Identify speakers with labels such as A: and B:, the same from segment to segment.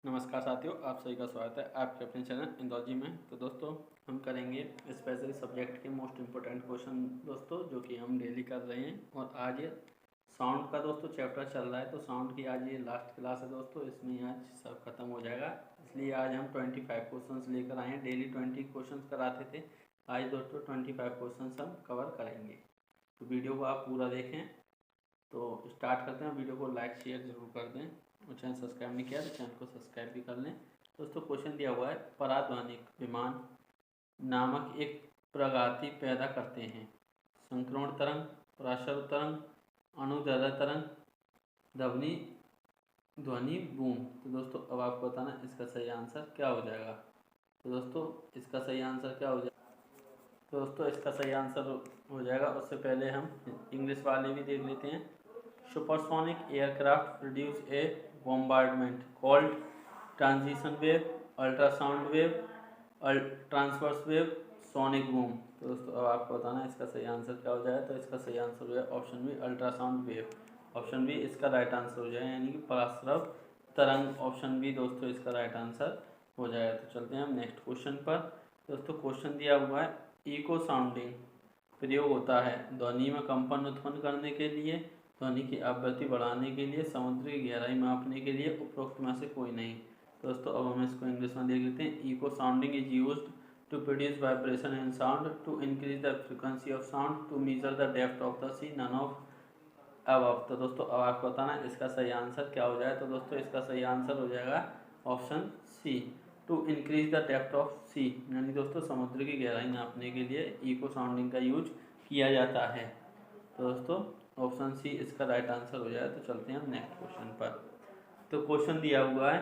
A: नमस्कार साथियों, आप सभी का स्वागत है आपके अपने चैनल इंदौजी में। तो दोस्तों हम करेंगे स्पेशल सब्जेक्ट के मोस्ट इम्पोर्टेंट क्वेश्चन दोस्तों, जो कि हम डेली कर रहे हैं। और आज ये साउंड का दोस्तों चैप्टर चल रहा है, तो साउंड की आज ये लास्ट क्लास है दोस्तों, इसमें आज सब खत्म हो जाएगा। इसलिए आज हम 25 क्वेश्चन लेकर आए हैं। डेली 20 क्वेश्चन कराते थे, आज दोस्तों 25 क्वेश्चन हम कवर करेंगे। तो वीडियो को आप पूरा देखें। तो स्टार्ट करते हैं। वीडियो को लाइक शेयर जरूर कर दें, और चैनल सब्सक्राइब नहीं किया तो चैनल को सब्सक्राइब भी कर लें। दोस्तों क्वेश्चन दिया हुआ है, पराध्वनिक विमान नामक एक प्रगति पैदा करते हैं। संक्रमण तरंग, पराशर तरंग, अनुदैर्ध्य तरंग, ध्वनि ध्वनि बूम। तो दोस्तों अब आपको बताना इसका सही आंसर क्या हो जाएगा। तो दोस्तों इसका सही आंसर क्या हो जाएगा। तो दोस्तों इसका सही आंसर हो जाएगा। उससे पहले हम इंग्लिश वाले भी देख लेते हैं। Supersonic aircraft produce a bombardment called transition wave, ultrasound wave, transverse wave, sonic boom। तो दोस्तों अब आपको बताना है इसका सही आंसर क्या हो जाए। तो इसका सही आंसर हो जाए option B, ultrasound wave. Option B इसका राइट आंसर हो जाए, यानी कि पराश्रव तरंग। ऑप्शन बी दोस्तों इसका राइट आंसर हो जाएगा। तो चलते हैं हम नेक्स्ट क्वेश्चन पर। दोस्तों क्वेश्चन दिया हुआ है, इको साउंडिंग प्रयोग होता है ध्वनि में कंपन उत्पन्न करने के लिए, ध्वनि की आवृत्ति बढ़ाने के लिए, समुद्र की गहराई मापने के लिए, उपरोक्त में से कोई नहीं। दोस्तों अब हम इसको इंग्लिश में देख लेते हैं। Echo sounding is used to produce vibration in sound, to increase the frequency of sound, to measure the depth of the sea, none of above. तो दोस्तों अब आपको बताना है इसका सही आंसर क्या हो जाए। तो दोस्तों इसका सही आंसर हो जाएगा option C, to increase the depth of sea, यानी दोस्तों समुद्र की गहराई नापने के लिए इको साउंडिंग का यूज किया जाता है। तो दोस्तों ऑप्शन सी इसका राइट आंसर हो जाए। तो चलते हैं हम नेक्स्ट क्वेश्चन पर। तो क्वेश्चन दिया हुआ है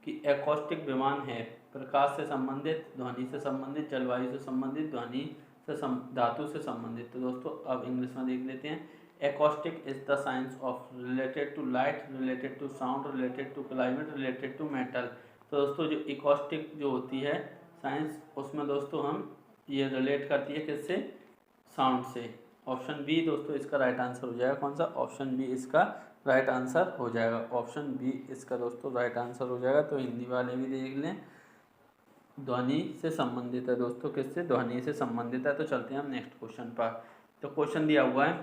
A: कि एकॉस्टिक विमान है प्रकाश से संबंधित, ध्वनि से संबंधित, जलवायु से संबंधित, ध्वनि से धातु से संबंधित। तो दोस्तों अब इंग्लिश में देख लेते हैं। Acoustic is the science of related to light, related to sound, related to climate, related to metal. तो दोस्तों जो एकॉस्टिक जो होती है साइंस, उसमें दोस्तों हम ये रिलेट करती है किससे, साउंड से। ऑप्शन बी दोस्तों इसका राइट आंसर हो जाएगा। कौन सा, ऑप्शन बी इसका राइट आंसर हो जाएगा। ऑप्शन बी इसका दोस्तों राइट आंसर हो जाएगा। तो हिंदी वाले भी देख लें, ध्वनि से संबंधित है दोस्तों, किससे, ध्वनि से संबंधित है। तो चलते हैं हम नेक्स्ट क्वेश्चन पर। तो क्वेश्चन दिया हुआ है,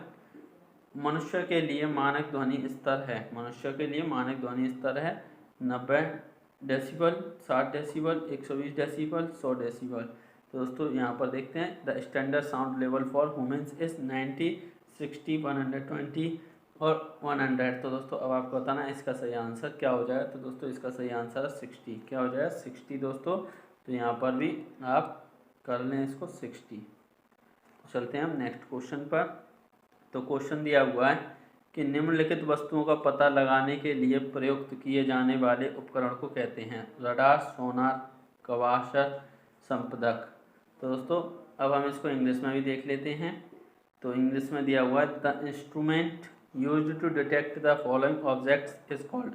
A: मनुष्य के लिए मानक ध्वनि स्तर है, मनुष्य के लिए मानक ध्वनि स्तर है 90 डेसिबल, 60 डेसिबल, 120 डेसिबल, 100 डेसिबल। तो दोस्तों यहाँ पर देखते हैं, the standard sound level for humans is 90, 60, 120 और 100। तो दोस्तों अब आपको बताना है इसका सही आंसर क्या हो जाएगा। तो दोस्तों इसका सही आंसर है 60। क्या हो जाएगा, 60 दोस्तों। तो यहाँ पर भी आप कर लें इसको 60। तो चलते हैं हम नेक्स्ट क्वेश्चन पर। तो क्वेश्चन दिया हुआ है कि निम्नलिखित वस्तुओं का पता लगाने के लिए प्रयुक्त किए जाने वाले उपकरण को कहते हैं। रडार, सोनार, कवाशर, संपदक। तो दोस्तों अब हम इसको इंग्लिश में भी देख लेते हैं। तो इंग्लिश में दिया हुआ है, the instrument used to detect the following objects is called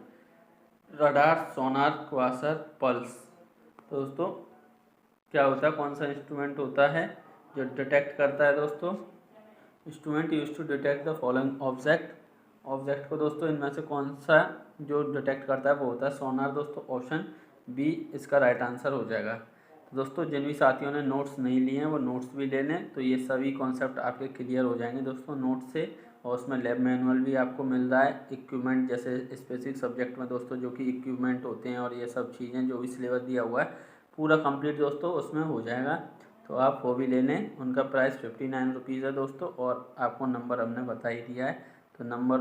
A: radar, sonar, quasar, pulse. तो दोस्तों क्या होता है, कौन सा इंस्ट्रूमेंट होता है जो डिटेक्ट करता है। दोस्तों instrument use to detect the following object, object को दोस्तों इनमें से कौन सा जो डिटेक्ट करता है वो होता है सोनार। दोस्तों ऑप्शन बी इसका राइट आंसर हो जाएगा। तो दोस्तों जिन भी साथियों ने नोट्स नहीं लिए हैं वो नोट्स भी ले लें, तो ये सभी कॉन्सेप्ट आपके क्लियर हो जाएंगे दोस्तों नोट्स से। और उसमें लैब मैनुअल भी आपको मिल रहा है, इक्विपमेंट जैसे स्पेसिफिक सब्जेक्ट में दोस्तों जो कि इक्विपमेंट होते हैं और ये सब चीज़ें जो भी सिलेबस दिया हुआ है पूरा कंप्लीट दोस्तों उसमें हो जाएगा। तो आप वो भी ले लें। उनका प्राइस 59 रुपीज़ है दोस्तों, और आपको नंबर हमने बता ही दिया है। तो नंबर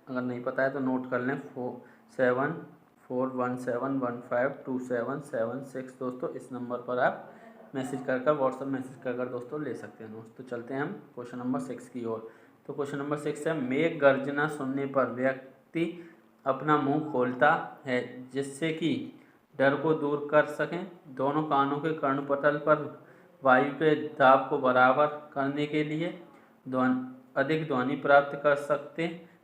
A: अगर नहीं पता है तो नोट कर लें, 474171527776 दोस्तों। इस नंबर पर आप मैसेज कर व्हाट्सअप मैसेज कर दोस्तों ले सकते हैं दोस्त। तो चलते हैं हम क्वेश्चन नंबर 6 की ओर। तो क्वेश्चन नंबर 6 है, मेघ गर्जना सुनने पर व्यक्ति अपना मुंह खोलता है जिससे कि डर को दूर कर सकें। दोनों कानों के कर्णपटल पर वायु के दाब को बराबर करने के लिए, अधिक ध्वनि प्राप्त कर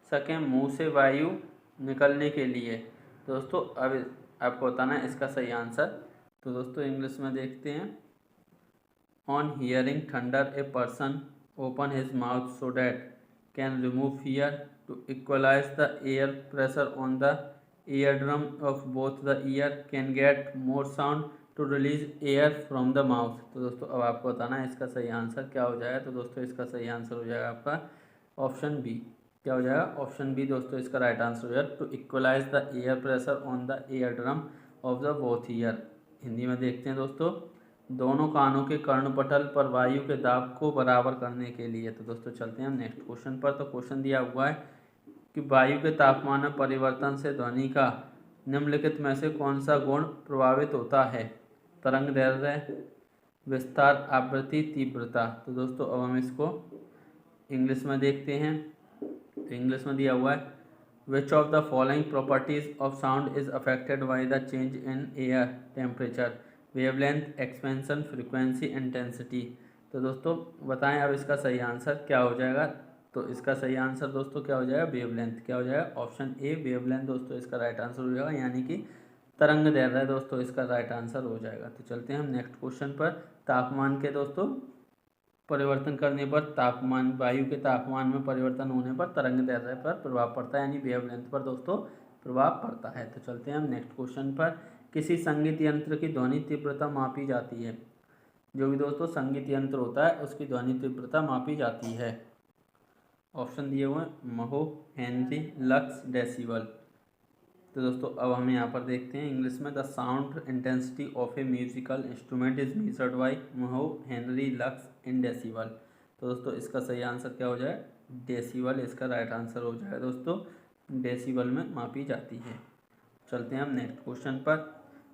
A: सकें मुंह से वायु निकलने के लिए। दोस्तों अब आपको बताना है इसका सही आंसर। तो दोस्तों इंग्लिश में देखते हैं, on hearing thunder a person open his mouth so that can remove fear to equalize the air pressure on the ear drum of both the ear can get more sound to release air from the mouth. तो दोस्तों अब आपको बताना है इसका सही answer क्या हो जाएगा। तो दोस्तों इसका सही आंसर हो जाएगा आपका ऑप्शन बी। क्या हो जाएगा? ऑप्शन बी दोस्तों इसका राइट आंसर हो जाएगा। To equalize the air pressure on the air drum of the both ear. Hindi में देखते हैं दोस्तों, दोनों कानों के कर्णपटल पर वायु के दाब को बराबर करने के लिए। तो दोस्तों चलते हैं हम नेक्स्ट क्वेश्चन पर। तो क्वेश्चन दिया हुआ है कि वायु के तापमान में परिवर्तन से ध्वनि का निम्नलिखित में से कौन सा गुण प्रभावित होता है? तरंग दैर्ध्य, विस्तार, आवृत्ति, तीव्रता। तो दोस्तों अब हम इसको इंग्लिश में देखते हैं। तो इंग्लिश में दिया हुआ है which of the following properties of sound is affected by the change in air temperature, wavelength, expansion, frequency, intensity. तो दोस्तों बताएं अब इसका सही आंसर क्या हो जाएगा। तो इसका सही आंसर दोस्तों क्या हो जाएगा? वेवलेंथ। क्या हो जाएगा? ऑप्शन ए वेवलेंथ दोस्तों इसका राइट आंसर हो जाएगा, यानी कि तरंग दैर्ध्य दोस्तों इसका राइट आंसर हो जाएगा। तो चलते हैं हम नेक्स्ट क्वेश्चन पर। तापमान के दोस्तों परिवर्तन करने पर वायु के तापमान में परिवर्तन होने पर तरंग दैर्ध्य पर प्रभाव पड़ता है, यानी वेवलेंथ पर दोस्तों प्रभाव पड़ता है। तो चलते हैं हम नेक्स्ट क्वेश्चन पर। किसी संगीत यंत्र की ध्वनि तीव्रता मापी जाती है। जो भी दोस्तों संगीत यंत्र होता है उसकी ध्वनि तीव्रता मापी जाती है। ऑप्शन दिए हुए हैं महो, हेनरी, लक्स, डेसिबल। तो दोस्तों अब हम यहाँ पर देखते हैं इंग्लिश में। The sound intensity of a musical instrument is measured by mho, henry, lux in decibel. तो दोस्तों इसका सही आंसर क्या हो जाए? डेसिबल इसका राइट आंसर हो जाए दोस्तों, डेसिबल में मापी जाती है। चलते हैं हम नेक्स्ट क्वेश्चन पर।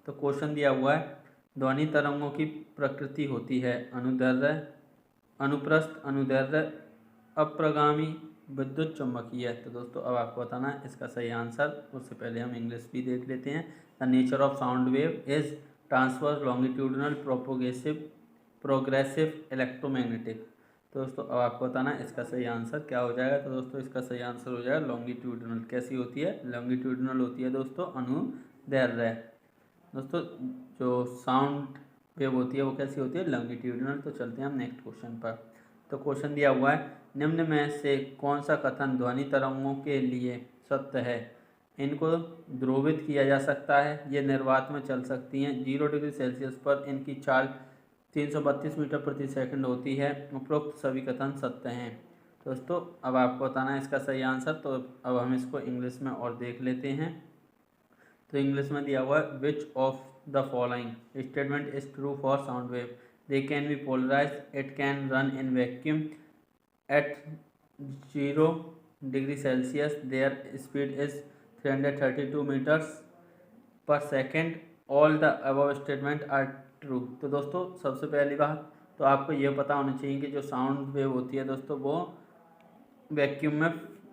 A: तो क्वेश्चन दिया हुआ है ध्वनि तरंगों की प्रकृति होती है अनुदैर्ध्य, अनुप्रस्थ, अनुदैर्ध्य, अप्रगामी, विद्युत चुम्बकीय। तो दोस्तों अब आपको बताना है इसका सही आंसर। उससे पहले हम इंग्लिश भी देख लेते हैं। The nature of sound wave is transverse, longitudinal, progressive, electromagnetic. तो दोस्तों अब आपको बताना है इसका सही आंसर क्या हो जाएगा। तो दोस्तों इसका सही आंसर हो जाएगा लॉन्गिट्यूडनल। कैसी होती है? लॉन्गिट्यूडनल होती है दोस्तों, अनुदैर्ध्य। दोस्तों जो साउंड वेव होती है वो कैसी होती है? लॉन्गिट्यूडनल। तो चलते हैं हम नेक्स्ट क्वेश्चन पर। तो क्वेश्चन दिया हुआ है निम्न में से कौन सा कथन ध्वनि तरंगों के लिए सत्य है? इनको ध्रुवित किया जा सकता है, ये निर्वात में चल सकती हैं, 0 डिग्री सेल्सियस पर इनकी चाल 332 मीटर प्रति सेकंड होती है, उपरोक्त सभी कथन सत्य हैं। दोस्तों अब आपको बताना है इसका सही आंसर। तो अब हम इसको इंग्लिश में और देख लेते हैं। तो इंग्लिश में दिया हुआ है which of the following statement is true for sound wave, they can be polarize, it can run in vacuum at 0 degree Celsius, their speed is 332 meters per second, all the above statement are true। तो दोस्तों सबसे पहली बात तो आपको ये पता होना चाहिए कि जो साउंड वेव होती है दोस्तों वो वैक्यूम में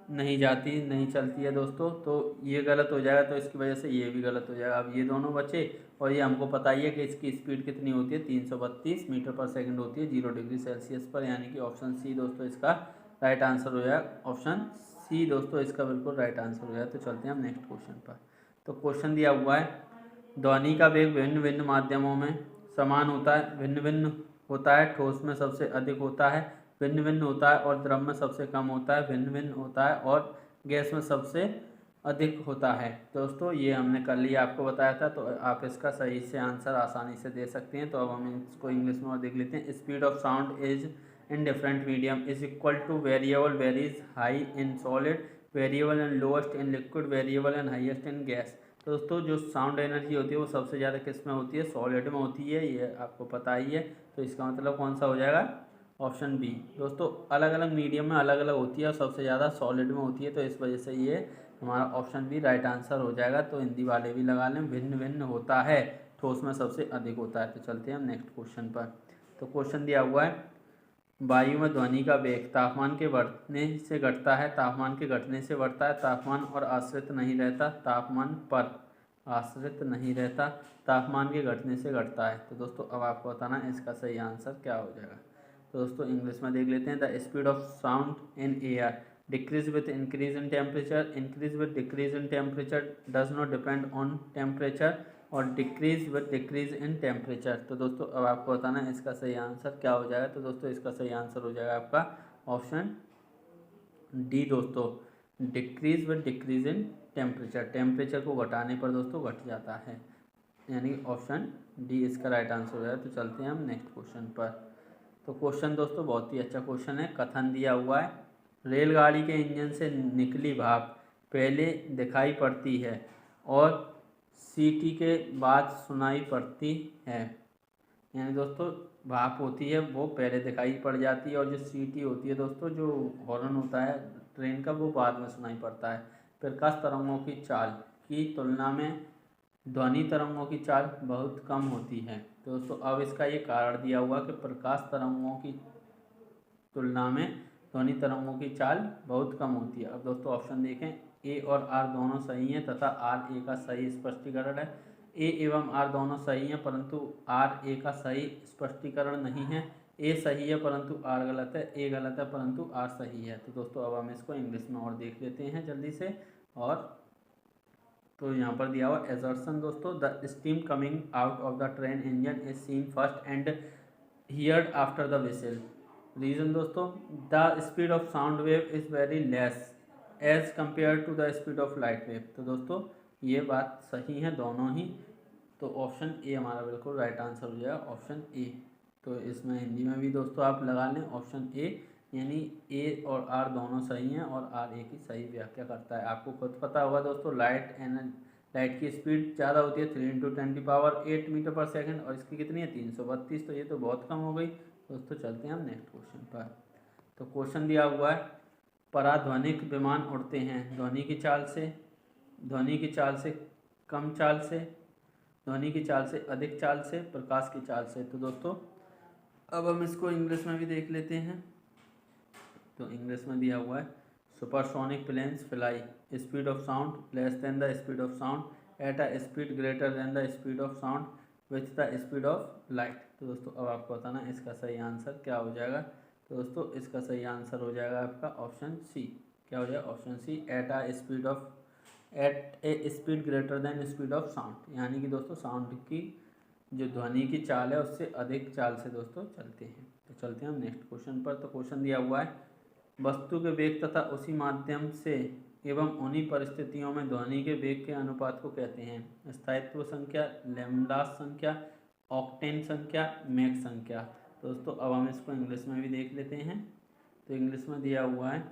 A: नहीं जाती, नहीं चलती है दोस्तों। तो ये गलत हो जाएगा, तो इसकी वजह से ये भी गलत हो जाएगा। अब ये दोनों बचे, और ये हमको पता ही है कि इसकी स्पीड कितनी होती है? 332 मीटर पर सेकंड होती है 0 डिग्री सेल्सियस पर, यानी कि ऑप्शन सी दोस्तों इसका राइट आंसर हो जाएगा। ऑप्शन सी दोस्तों इसका बिल्कुल राइट आंसर हो जाएगा। तो चलते हैं हम नेक्स्ट क्वेश्चन पर। तो क्वेश्चन दिया हुआ है ध्वनि का वेग भिन्न भिन्न माध्यमों में समान होता है, भिन्न भिन्न होता है, ठोस में सबसे अधिक होता है, भिन्न भिन्न होता है, और द्रव में सबसे कम होता है, भिन्न भिन्न होता है, और गैस में सबसे अधिक होता है। दोस्तों ये हमने कल ही आपको बताया था, तो आप इसका सही से आंसर आसानी से दे सकते हैं। तो अब हम इसको इंग्लिश में और देख लेते हैं। Speed of sound is in different medium is equal two variable varies high in solid, variable and lowest in liquid, variable and highest in gas. तो दोस्तों जो साउंड एनर्जी होती है वो सबसे ज़्यादा किस में होती है? सॉलिड में होती है, ये आपको पता ही है। तो इसका मतलब कौन सा हो जाएगा? Option B. दोस्तों अलग अलग मीडियम में अलग अलग होती है और सबसे ज़्यादा सॉलिड में होती है, तो इस वजह से ये हमारा ऑप्शन बी राइट आंसर हो जाएगा। तो हिंदी वाले भी लगा लें, भिन्न भिन्न होता है, ठोस में सबसे अधिक होता है। तो चलते हैं हम नेक्स्ट क्वेश्चन पर। तो क्वेश्चन दिया हुआ है वायु में ध्वनि का वेग तापमान के बढ़ने से घटता है, तापमान के घटने से बढ़ता है, तापमान और आश्रित नहीं रहता, तापमान पर आश्रित नहीं रहता, तापमान के घटने से घटता है। तो दोस्तों अब आपको बताना है इसका सही आंसर क्या हो जाएगा। तो दोस्तों इंग्लिश में देख लेते हैं। The speed of sound in air decrease with increase in temperature, increase with decrease in temperature, does not depend on temperature, और decrease with decrease in temperature. तो दोस्तों अब आपको बताना है इसका सही आंसर क्या हो जाएगा। तो दोस्तों इसका सही आंसर हो जाएगा आपका ऑप्शन डी दोस्तों, decrease with decrease in temperature, temperature को घटाने पर दोस्तों घट जाता है, यानी ऑप्शन डी इसका राइट आंसर हो जाए। तो चलते हैं हम नेक्स्ट क्वेश्चन पर। तो क्वेश्चन दोस्तों बहुत ही अच्छा क्वेश्चन है। कथन दिया हुआ है, रेलगाड़ी के इंजन से निकली भाप पहले दिखाई पड़ती है और सीटी के बाद सुनाई पड़ती है। यानी दोस्तों भाप होती है वो पहले दिखाई पड़ जाती है और जो सीटी होती है दोस्तों, जो हॉर्न होता है ट्रेन का, वो बाद में सुनाई पड़ता है। प्रकाश तरंगों की चाल की तुलना में ध्वनि तरंगों की चाल बहुत कम होती है। तो दोस्तों अब इसका ये कारण दिया हुआ कि प्रकाश तरंगों की तुलना में ध्वनि तरंगों की चाल बहुत कम होती है। अब दोस्तों ऑप्शन देखें, ए और आर दोनों सही हैं तथा आर ए का सही स्पष्टीकरण है। ए एवं आर दोनों सही हैं परंतु आर ए का सही स्पष्टीकरण नहीं है। ए सही है परंतु आर गलत है, ए गलत है परंतु आर सही है। तो दोस्तों अब हम इसको इंग्लिश में और देख लेते हैं जल्दी से। और तो यहाँ पर दिया हुआ एजर्सन दोस्तों, the steam coming out of the train engine is seen first and heard after the whistle. Reason दोस्तों, the speed of sound wave is very less as compare to the speed of light wave. तो दोस्तों ये बात सही है दोनों ही। तो option A हमारा बिल्कुल राइट आंसर हो जाएगा, ऑप्शन ए। तो इसमें हिंदी में भी दोस्तों आप लगा लें ऑप्शन ए, यानी ए और आर दोनों सही हैं और आर ए की सही व्याख्या करता है। आपको खुद पता होगा दोस्तों, लाइट की स्पीड ज़्यादा होती है 3 × 10⁸ मीटर पर सेकंड और इसकी कितनी है 332। तो ये तो बहुत कम हो गई। दोस्तों चलते हैं हम नेक्स्ट क्वेश्चन पर। तो क्वेश्चन दिया हुआ है, पराध्वनिक विमान उड़ते हैं ध्वनि की चाल से, ध्वनि की चाल से कम चाल से, ध्वनि की चाल से अधिक चाल से, प्रकाश की चाल से। तो दोस्तों अब हम इसको इंग्लिश में भी देख लेते हैं। तो इंग्लिश में दिया हुआ है, supersonic planes fly speed of sound less than the speed of sound at a speed greater than the speed of sound with the speed of light. तो दोस्तों अब आपको बताना है इसका सही आंसर क्या हो जाएगा। तो दोस्तों इसका सही आंसर हो जाएगा आपका ऑप्शन सी। क्या हो जाएगा, option C, at a speed greater than speed of sound. यानी कि दोस्तों साउंड की जो ध्वनि की चाल है उससे अधिक चाल से दोस्तों चलते हैं। तो चलते हैं हम नेक्स्ट क्वेश्चन पर। तो क्वेश्चन दिया हुआ है, वस्तु के वेग तथा उसी माध्यम से एवं उन्हीं परिस्थितियों में ध्वनि के वेग के अनुपात को कहते हैं स्थायित्व संख्या, लैम्ब्डास संख्या, ऑक्टेन संख्या, मैक संख्या। दोस्तों अब हम इसको इंग्लिश में भी देख लेते हैं। तो इंग्लिश में दिया हुआ है,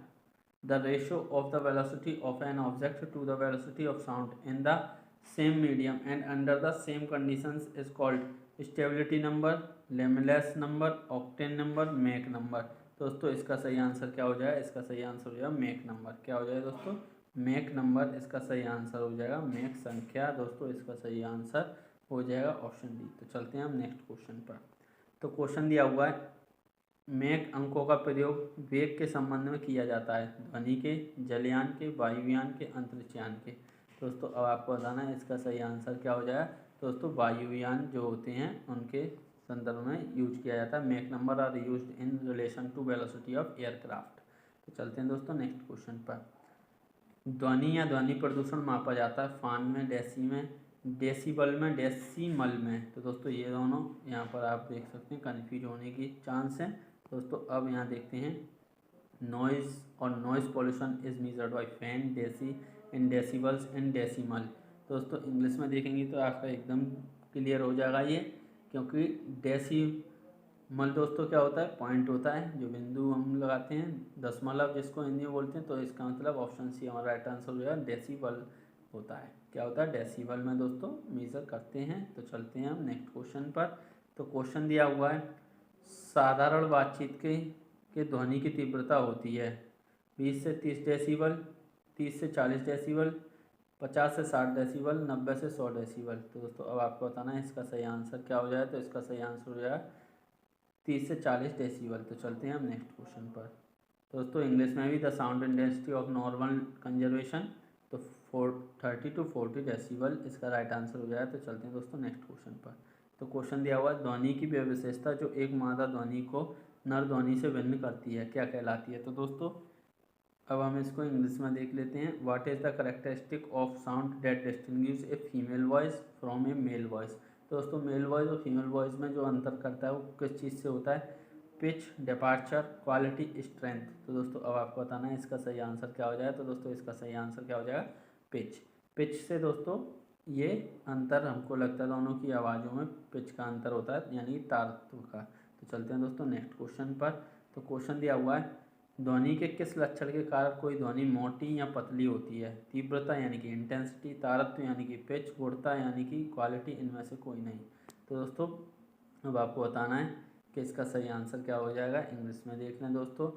A: the ratio of the velocity of an object to the velocity of sound in the same medium and under the same conditions is called stability number, लेमलेस number, octane number, Mach number. दोस्तों इसका सही answer क्या हो जाएगा, इसका सही answer हो जाएगा मैक नंबर। क्या हो जाएगा दोस्तों, मैक नंबर इसका सही आंसर हो जाएगा। मैक संख्या दोस्तों इसका सही आंसर हो जाएगा ऑप्शन डी। तो चलते हैं हम नेक्स्ट क्वेश्चन पर। तो क्वेश्चन दिया हुआ है, मैक अंकों का प्रयोग वेग के संबंध में किया जाता है ध्वनि के, जलयान के, वायुयान के, अंतरिक्षयान के। दोस्तों अब आपको बताना है इसका सही आंसर क्या हो जाएगा। दोस्तों वायुयान जो होते हैं उनके संदर्भ में यूज किया जाता है। Mach number are used in relation to velocity of aircraft. तो चलते हैं दोस्तों नेक्स्ट क्वेश्चन पर। ध्वनि या ध्वनि प्रदूषण मापा जाता है फान में, डेसी में, डेसीबल में, डेसीमल में। तो दोस्तों ये दोनों यहाँ पर आप देख सकते हैं कन्फ्यूज होने की चांस है। दोस्तों अब यहाँ देखते हैं, नॉइज़ और noise pollution is measured by phon, deci, in decibels, in decimal. दोस्तों इंग्लिश में देखेंगे तो आपका एकदम क्लियर हो जाएगा ये, क्योंकि डेसीमल दोस्तों क्या होता है, पॉइंट होता है जो बिंदु हम लगाते हैं, दशमलव जिसको हिंदी में बोलते हैं। तो इसका मतलब ऑप्शन सी हमारा राइट आंसर हो जाएगा, डेसीबल होता है। क्या होता है, डेसीबल में दोस्तों मेज़र करते हैं। तो चलते हैं हम नेक्स्ट क्वेश्चन पर। तो क्वेश्चन दिया हुआ है, साधारण बातचीत के ध्वनि की तीव्रता होती है 20 से 30 डेसीबल, 30 से 40 डेसीबल, 50 से 60 डेसीबल, 90 से 100 डेसीबल। तो दोस्तों अब आपको बताना है इसका सही आंसर क्या हो जाए। तो इसका सही आंसर हो जाएगा 30 से 40 डेसीबल। तो चलते हैं हम नेक्स्ट क्वेश्चन पर। दोस्तों इंग्लिश में भी, the sound intensity of normal conservation, तो 30 to 40 डेसीबल इसका राइट आंसर हो जाएगा। तो चलते हैं दोस्तों नेक्स्ट क्वेश्चन पर। तो क्वेश्चन दिया हुआ है, ध्वनि की वह विशेषता जो एक मादा ध्वनि को नर ध्वनि से भिन्न करती है क्या कहलाती है। तो दोस्तों अब हम इसको इंग्लिश में देख लेते हैं। What is the characteristic of sound that distinguish a female voice from A male voice. दोस्तों मेल वॉइस और फीमेल वॉइस में जो अंतर करता है वो किस चीज़ से होता है, पिच, डिपार्चर, क्वालिटी, स्ट्रेंथ। तो दोस्तों अब आपको बताना है इसका सही आंसर क्या हो जाएगा। तो दोस्तों इसका सही आंसर क्या हो जाएगा, पिच। पिच से दोस्तों ये अंतर हमको लगता है दोनों की आवाज़ों में पिच का अंतर होता है, यानी तारत्व का। तो चलते हैं दोस्तों नेक्स्ट क्वेश्चन पर। तो क्वेश्चन दिया हुआ है, ध्वनि के किस लक्षण के कारण कोई ध्वनि मोटी या पतली होती है? तीव्रता यानी कि इंटेंसिटी, तारत्व यानी कि पिच, गुणता यानी कि क्वालिटी, इनमें से कोई नहीं। तो दोस्तों अब आपको बताना है कि इसका सही आंसर क्या हो जाएगा। इंग्लिश में देख लें दोस्तों।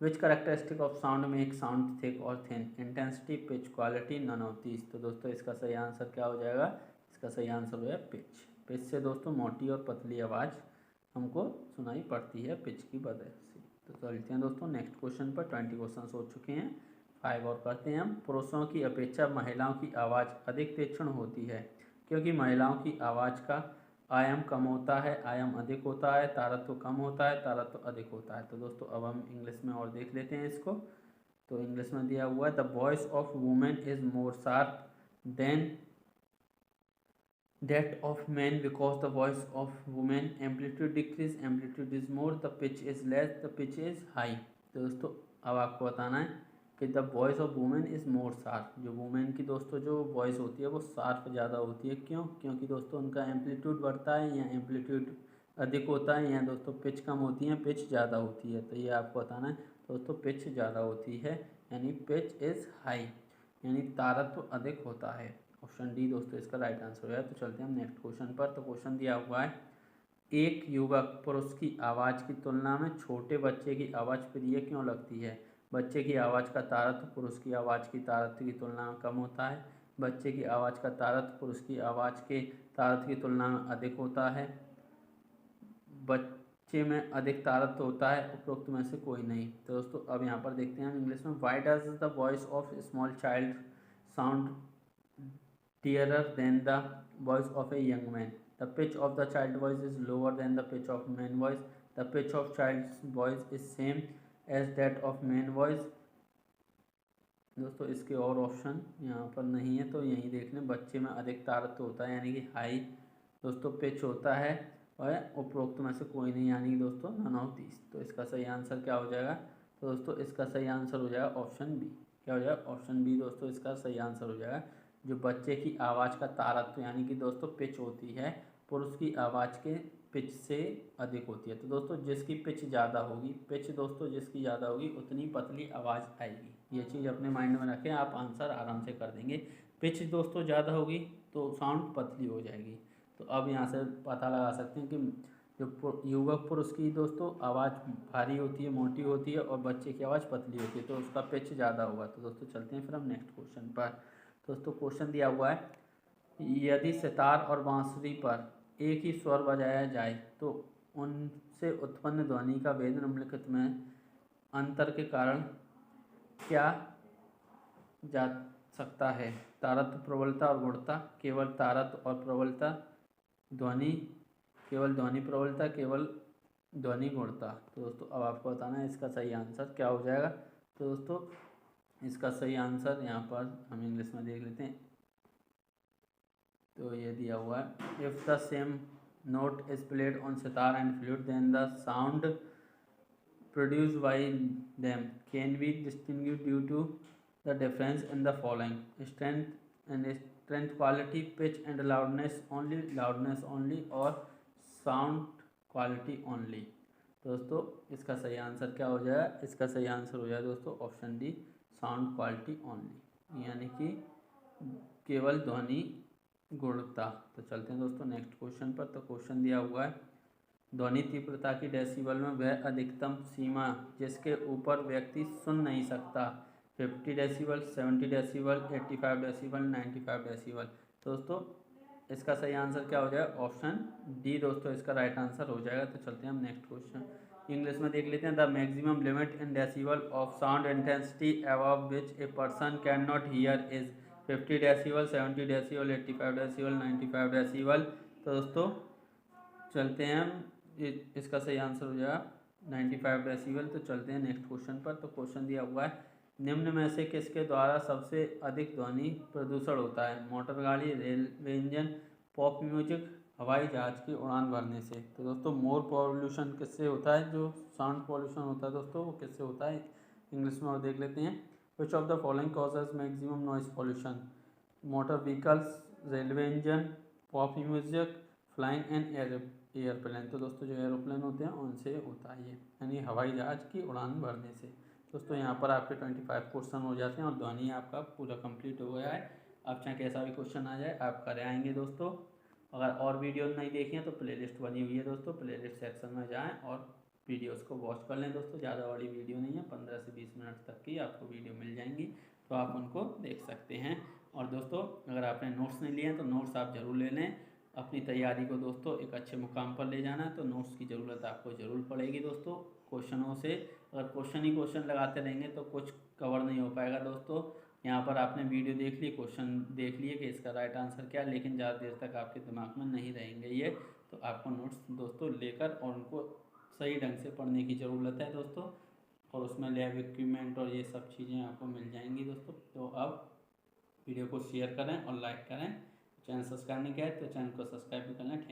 A: विच करेक्टरिस्टिक ऑफ साउंड में एक साउंड थिक और thin? Intensity, pitch, quality, none of these. तो दोस्तों इसका सही आंसर क्या हो जाएगा? इसका सही आंसर हो जाएगा पिच। पिच से दोस्तों मोटी और पतली आवाज़ हमको सुनाई पड़ती है पिच की वजह से। तो चलते हैं दोस्तों नेक्स्ट क्वेश्चन पर। 20 क्वेश्चन हो चुके हैं, 5 और करते हैं हम। पुरुषों की अपेक्षा महिलाओं की आवाज़ अधिक तीक्ष्ण होती है क्योंकि महिलाओं की आवाज़ का आयाम कम होता है, आयाम अधिक होता है, तारत्व कम होता है, तारत्व अधिक होता है। तो दोस्तों अब हम इंग्लिश में और देख लेते हैं इसको। तो इंग्लिश में दिया हुआ है, the voice of women is more sharp than that of men because the voice of women amplitude decrease, amplitude is more, the pitch is less, the pitch is high। तो दोस्तों अब आपको बताना है कि the voice of women is more sharp. जो women की दोस्तों जो वॉइस होती है वो शार्प ज़्यादा होती है। क्यों? क्योंकि दोस्तों उनका एम्पलीट्यूड बढ़ता है या एम्पलीट्यूड अधिक होता है, या दोस्तों पिच कम होती है, पिच ज़्यादा होती है। तो ये आपको बताना है दोस्तों, पिच ज़्यादा होती है यानी पिच इज़ हाई, यानी तारत्व अधिक होता है। ऑप्शन डी दोस्तों इसका राइट आंसर है। तो चलते हैं हम नेक्स्ट क्वेश्चन पर। तो क्वेश्चन दिया हुआ है, एक युवक पुरुष की आवाज़ की तुलना में छोटे बच्चे की आवाज़ प्रिय क्यों लगती है? बच्चे की आवाज़ का तारत्व पुरुष की आवाज़ की तारत्व की तुलना में कम होता है। बच्चे की आवाज़ का तारत्व पुरुष की आवाज़ के तारत्व की तुलना में अधिक होता है। बच्चे में अधिक तारत्व होता है। उपरोक्त में से कोई नहीं। तो दोस्तों अब यहाँ पर देखते हैं हम इंग्लिश में। Why does the voice of small child sound dearer than the voice of a young man? The pitch of the child voice is lower than the pitch of man voice. The pitch of child's voice is same as that of man voice। दोस्तों इसके और option यहाँ पर नहीं है, तो यही देख लें। बच्चे में अधिक तारत्व होता है यानी कि हाई दोस्तों पिच होता है, और उपरोक्त में से कोई नहीं यानी कि दोस्तों नन ऑफ दीज। तो इसका सही आंसर क्या हो जाएगा? तो दोस्तों इसका सही आंसर हो जाएगा ऑप्शन बी। क्या हो जाएगा? ऑप्शन बी दोस्तों इसका सही आंसर हो जाएगा। जो बच्चे की आवाज़ का तारत्व यानी कि दोस्तों पिच होती है, पुरुष की आवाज़ के पिच से अधिक होती है। तो दोस्तों जिसकी पिच ज़्यादा होगी, पिच दोस्तों जिसकी ज़्यादा होगी उतनी पतली आवाज़ आएगी। ये चीज़ अपने माइंड में रखें, आप आंसर आराम से कर देंगे। पिच दोस्तों ज़्यादा होगी तो साउंड पतली हो जाएगी। तो अब यहाँ से पता लगा सकते हैं कि जो युवक पुरुष की दोस्तों आवाज़ भारी होती है, मोटी होती है, और बच्चे की आवाज़ पतली होती है, तो उसका पिच ज़्यादा होगा। तो दोस्तों चलते हैं फिर हम नेक्स्ट क्वेश्चन पर। दोस्तों क्वेश्चन दिया हुआ है, यदि सितार और बांसुरी पर एक ही स्वर बजाया जाए तो उनसे उत्पन्न ध्वनि का भेद निम्नलिखित में अंतर के कारण क्या जा सकता है? तारत्व, प्रबलता और गुणता, केवल तारत्व और प्रबलता, ध्वनि, केवल ध्वनि प्रबलता, केवल ध्वनि गुणता। तो दोस्तों अब आपको बताना है इसका सही आंसर क्या हो जाएगा। तो दोस्तों इसका सही आंसर यहाँ पर हम इंग्लिश में देख लेते हैं। तो ये दिया हुआ है, if the same note is played on sitar and flute then the sound produced by them can be distinguished due to the difference in the following: strength, quality, pitch and loudness only, और sound quality only। दोस्तों इसका सही answer क्या हो जाएगा? इसका सही answer हो जाएगा दोस्तों option D, sound quality only, यानी कि केवल ध्वनि गुणता। तो चलते हैं दोस्तों नेक्स्ट क्वेश्चन पर। तो क्वेश्चन दिया हुआ है, ध्वनि तीव्रता की डेसिबल में वह अधिकतम सीमा जिसके ऊपर व्यक्ति सुन नहीं सकता 50 डेसिबल, 70 डेसिबल, 85 डेसिबल, 95 डेसिबल। दोस्तों इसका सही आंसर क्या हो जाएगा? ऑप्शन डी दोस्तों इसका राइट आंसर हो जाएगा। तो चलते हैं हम नेक्स्ट क्वेश्चन इंग्लिश में देख लेते हैं। The maximum limit in decibel of sound intensity above which a person can not here is 50 decibel, 70 decibel, 85 decibel, 95 decibel. तो दोस्तों चलते हैं हम, इसका सही आंसर हो जाएगा 95 डेसिबल। तो चलते हैं नेक्स्ट क्वेश्चन पर। तो क्वेश्चन दिया हुआ है, निम्न में से किसके द्वारा सबसे अधिक ध्वनि प्रदूषण होता है? मोटर गाड़ी, रेलवे इंजन, पॉप म्यूजिक, हवाई जहाज की उड़ान भरने से। तो दोस्तों मोर पॉल्यूशन किससे होता है? जो साउंड पॉल्यूशन होता है दोस्तों वो किससे होता है? इंग्लिश में और देख लेते हैं। विच of the following causes maximum noise pollution? Motor vehicles, railway engine, pop music, flying and airplane. तो दोस्तों जो एरोप्लेन होते हैं उनसे होता है ये, यानी हवाई जहाज की उड़ान भरने से। दोस्तों यहाँ पर आपके 25 क्वेश्चन हो जाते हैं और ध्वनि आपका पूरा कंप्लीट हो गया है। आप चाहे कैसा भी क्वेश्चन आ जाए आप कर आएंगे दोस्तों। अगर और वीडियो नहीं देखी है तो प्लेलिस्ट बनी हुई है दोस्तों, प्लेलिस्ट सेक्शन में जाएँ और वीडियोस को वॉच कर लें दोस्तों। ज़्यादा बड़ी वीडियो नहीं है, 15 से 20 मिनट तक की आपको वीडियो मिल जाएंगी, तो आप उनको देख सकते हैं। और दोस्तों अगर आपने नोट्स नहीं लिए हैं तो नोट्स आप ज़रूर ले लें। अपनी तैयारी को दोस्तों एक अच्छे मुकाम पर ले जाना है, तो नोट्स की ज़रूरत आपको ज़रूर पड़ेगी दोस्तों। क्वेश्चनों से अगर क्वेश्चन ही क्वेश्चन लगाते रहेंगे तो कुछ कवर नहीं हो पाएगा दोस्तों। यहाँ पर आपने वीडियो देख ली, क्वेश्चन देख लिए कि इसका राइट आंसर क्या है, लेकिन ज़्यादा देर तक आपके दिमाग में नहीं रहेंगे ये। तो आपको नोट्स दोस्तों लेकर और उनको सही ढंग से पढ़ने की ज़रूरत है दोस्तों। और उसमें लैब इक्विपमेंट और ये सब चीज़ें आपको मिल जाएंगी दोस्तों। तो अब वीडियो को शेयर करें और लाइक करें। चैनल सब्सक्राइब नहीं किया है तो चैनल को सब्सक्राइब भी कर लें।